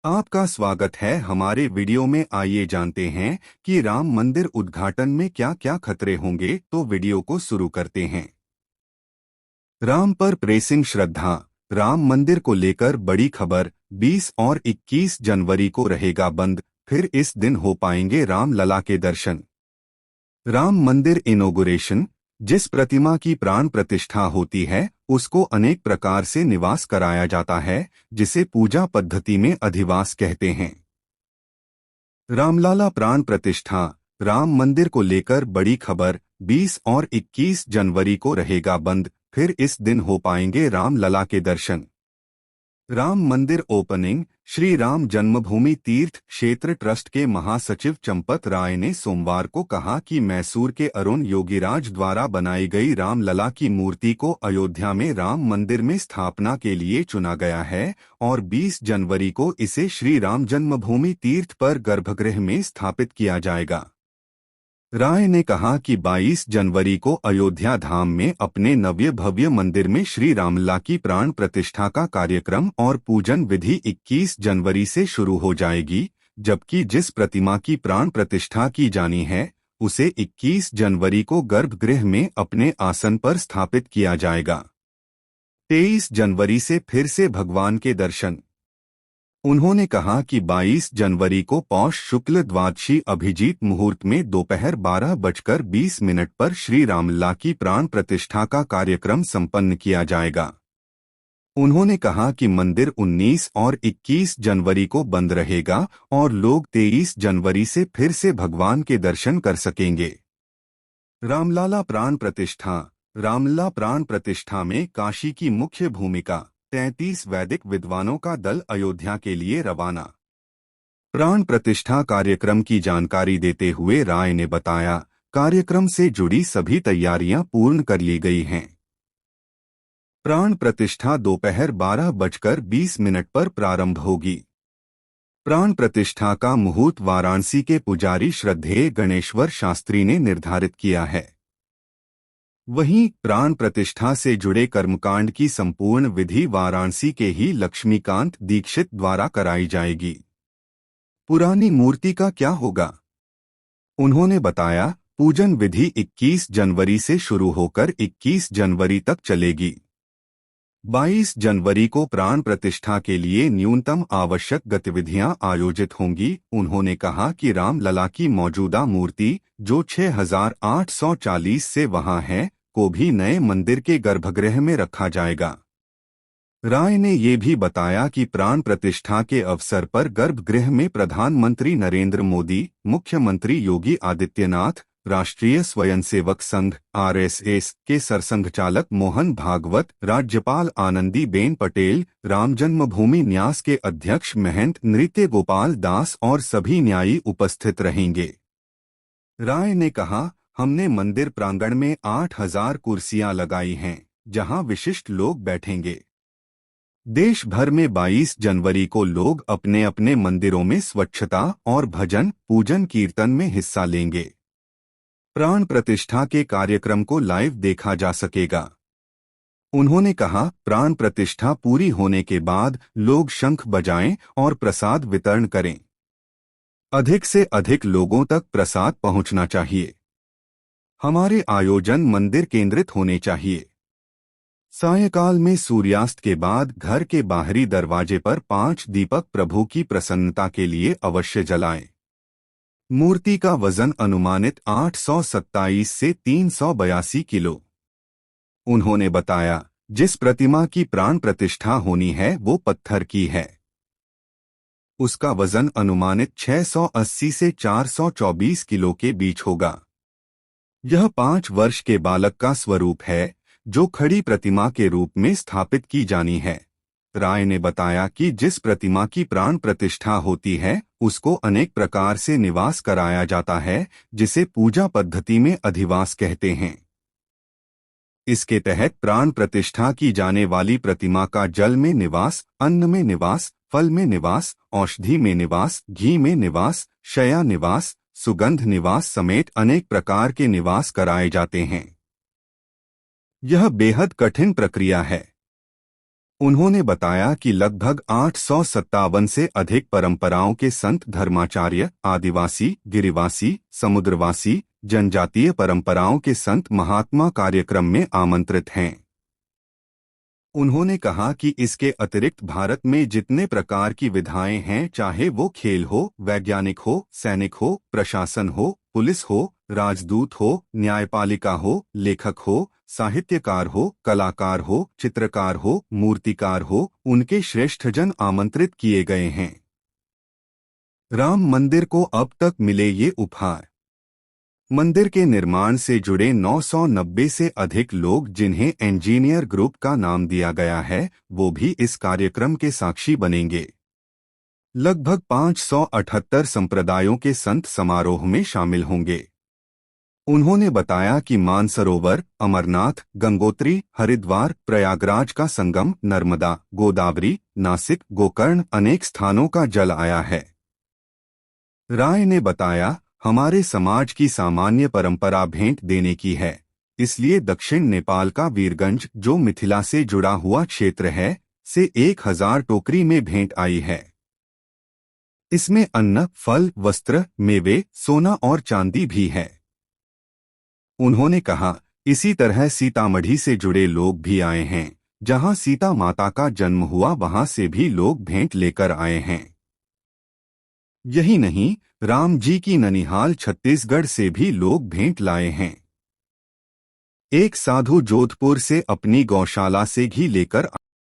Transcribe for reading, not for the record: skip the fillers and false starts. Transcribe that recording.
आपका स्वागत है हमारे वीडियो में। आइए जानते हैं कि राम मंदिर उद्घाटन में क्या क्या खतरे होंगे। तो वीडियो को शुरू करते हैं। राम पर प्रेसिंग श्रद्धा। राम मंदिर को लेकर बड़ी खबर। 20 और 21 जनवरी को रहेगा बंद, फिर इस दिन हो पाएंगे राम लला के दर्शन। राम मंदिर इनॉग्रेशन। जिस प्रतिमा की प्राण प्रतिष्ठा होती है उसको अनेक प्रकार से निवास कराया जाता है, जिसे पूजा पद्धति में अधिवास कहते हैं। रामलला प्राण प्रतिष्ठा। राम मंदिर को लेकर बड़ी खबर। 20 और 21 जनवरी को रहेगा बंद, फिर इस दिन हो पाएंगे राम लला के दर्शन। राम मंदिर ओपनिंग। श्री राम जन्मभूमि तीर्थ क्षेत्र ट्रस्ट के महासचिव चंपत राय ने सोमवार को कहा कि मैसूर के अरुण योगीराज द्वारा बनाई गई रामलला की मूर्ति को अयोध्या में राम मंदिर में स्थापना के लिए चुना गया है और 20 जनवरी को इसे श्री राम जन्मभूमि तीर्थ पर गर्भगृह में स्थापित किया जाएगा। राय ने कहा कि 22 जनवरी को अयोध्या धाम में अपने नव्य भव्य मंदिर में श्री रामलला की प्राण प्रतिष्ठा का कार्यक्रम और पूजन विधि 21 जनवरी से शुरू हो जाएगी, जबकि जिस प्रतिमा की प्राण प्रतिष्ठा की जानी है उसे 21 जनवरी को गर्भगृह में अपने आसन पर स्थापित किया जाएगा। 23 जनवरी से फिर से भगवान के दर्शन। उन्होंने कहा कि 22 जनवरी को पौष शुक्ल द्वादशी अभिजीत मुहूर्त में दोपहर 12:20 पर श्री रामलला की प्राण प्रतिष्ठा का कार्यक्रम संपन्न किया जाएगा। उन्होंने कहा कि मंदिर 19 और 21 जनवरी को बंद रहेगा और लोग 23 जनवरी से फिर से भगवान के दर्शन कर सकेंगे। रामलला प्राण प्रतिष्ठा। रामलला प्राण प्रतिष्ठा में काशी की मुख्य भूमिका। 33 वैदिक विद्वानों का दल अयोध्या के लिए रवाना। प्राण प्रतिष्ठा कार्यक्रम की जानकारी देते हुए राय ने बताया, कार्यक्रम से जुड़ी सभी तैयारियां पूर्ण कर ली गई हैं। प्राण प्रतिष्ठा दोपहर 12:20 पर प्रारंभ होगी। प्राण प्रतिष्ठा का मुहूर्त वाराणसी के पुजारी श्रद्धेय गणेश्वर शास्त्री ने निर्धारित किया है। वहीं प्राण प्रतिष्ठा से जुड़े कर्मकांड की संपूर्ण विधि वाराणसी के ही लक्ष्मीकांत दीक्षित द्वारा कराई जाएगी। पुरानी मूर्ति का क्या होगा? उन्होंने बताया, पूजन विधि 21 जनवरी से शुरू होकर 21 जनवरी तक चलेगी। 22 जनवरी को प्राण प्रतिष्ठा के लिए न्यूनतम आवश्यक गतिविधियां आयोजित होंगी। उन्होंने कहा कि रामलला की मौजूदा मूर्ति, जो 6840 से वहां है, को भी नए मंदिर के गर्भगृह में रखा जाएगा। राय ने ये भी बताया कि प्राण प्रतिष्ठा के अवसर पर गर्भगृह में प्रधानमंत्री नरेंद्र मोदी, मुख्यमंत्री योगी आदित्यनाथ, राष्ट्रीय स्वयंसेवक संघ (आरएसएस) के सरसंघचालक मोहन भागवत, राज्यपाल आनंदीबेन पटेल, राम जन्मभूमि न्यास के अध्यक्ष महंत नृत्य गोपाल दास और सभी न्यायी उपस्थित रहेंगे। राय ने कहा, हमने मंदिर प्रांगण में 8000 कुर्सियां लगाई हैं, जहां विशिष्ट लोग बैठेंगे। देश भर में 22 जनवरी को लोग अपने अपने मंदिरों में स्वच्छता और भजन पूजन कीर्तन में हिस्सा लेंगे। प्राण प्रतिष्ठा के कार्यक्रम को लाइव देखा जा सकेगा। उन्होंने कहा, प्राण प्रतिष्ठा पूरी होने के बाद लोग शंख बजाएं और प्रसाद वितरण करें। अधिक से अधिक लोगों तक प्रसाद पहुंचना चाहिए। हमारे आयोजन मंदिर केंद्रित होने चाहिए। सायंकाल में सूर्यास्त के बाद घर के बाहरी दरवाजे पर 5 दीपक प्रभु की प्रसन्नता के लिए अवश्य जलाएं। मूर्ति का वजन अनुमानित 827 से 382 किलो। उन्होंने बताया, जिस प्रतिमा की प्राण प्रतिष्ठा होनी है वो पत्थर की है। उसका वजन अनुमानित 680 से 424 किलो के बीच होगा। यह 5 वर्ष के बालक का स्वरूप है, जो खड़ी प्रतिमा के रूप में स्थापित की जानी है। राय ने बताया कि जिस प्रतिमा की प्राण प्रतिष्ठा होती है उसको अनेक प्रकार से निवास कराया जाता है, जिसे पूजा पद्धति में अधिवास कहते हैं। इसके तहत प्राण प्रतिष्ठा की जाने वाली प्रतिमा का जल में निवास, अन्न में निवास, फल में निवास, औषधि में निवास, घी में निवास, शया निवास, सुगंध निवास समेत अनेक प्रकार के निवास कराए जाते हैं। यह बेहद कठिन प्रक्रिया है। उन्होंने बताया कि लगभग 857 से अधिक परंपराओं के संत धर्माचार्य, आदिवासी, गिरिवासी, समुद्रवासी, जनजातीय परंपराओं के संत महात्मा कार्यक्रम में आमंत्रित हैं। उन्होंने कहा कि इसके अतिरिक्त भारत में जितने प्रकार की विधाएं हैं, चाहे वो खेल हो, वैज्ञानिक हो, सैनिक हो, प्रशासन हो, पुलिस हो, राजदूत हो, न्यायपालिका हो, लेखक हो, साहित्यकार हो, कलाकार हो, चित्रकार हो, मूर्तिकार हो, उनके श्रेष्ठजन आमंत्रित किए गए हैं। राम मंदिर को अब तक मिले ये उपहार। मंदिर के निर्माण से जुड़े 990 से अधिक लोग, जिन्हें इंजीनियर ग्रुप का नाम दिया गया है, वो भी इस कार्यक्रम के साक्षी बनेंगे। लगभग 578 संप्रदायों के संत समारोह में शामिल होंगे। उन्होंने बताया कि मानसरोवर, अमरनाथ, गंगोत्री, हरिद्वार, प्रयागराज का संगम, नर्मदा, गोदावरी, नासिक, गोकर्ण अनेक स्थानों का जल आया है। राय ने बताया, हमारे समाज की सामान्य परंपरा भेंट देने की है, इसलिए दक्षिण नेपाल का वीरगंज, जो मिथिला से जुड़ा हुआ क्षेत्र है, से 1000 टोकरी में भेंट आई है। इसमें अन्न, फल, वस्त्र, मेवे, सोना और चांदी भी है। उन्होंने कहा, इसी तरह सीतामढ़ी से जुड़े लोग भी आए हैं, जहां सीता माता का जन्म हुआ, वहां से भी लोग भेंट लेकर आए हैं। यही नहीं, राम जी की ननिहाल छत्तीसगढ़ से भी लोग भेंट लाए हैं। एक साधु जोधपुर से अपनी गौशाला से घी लेकर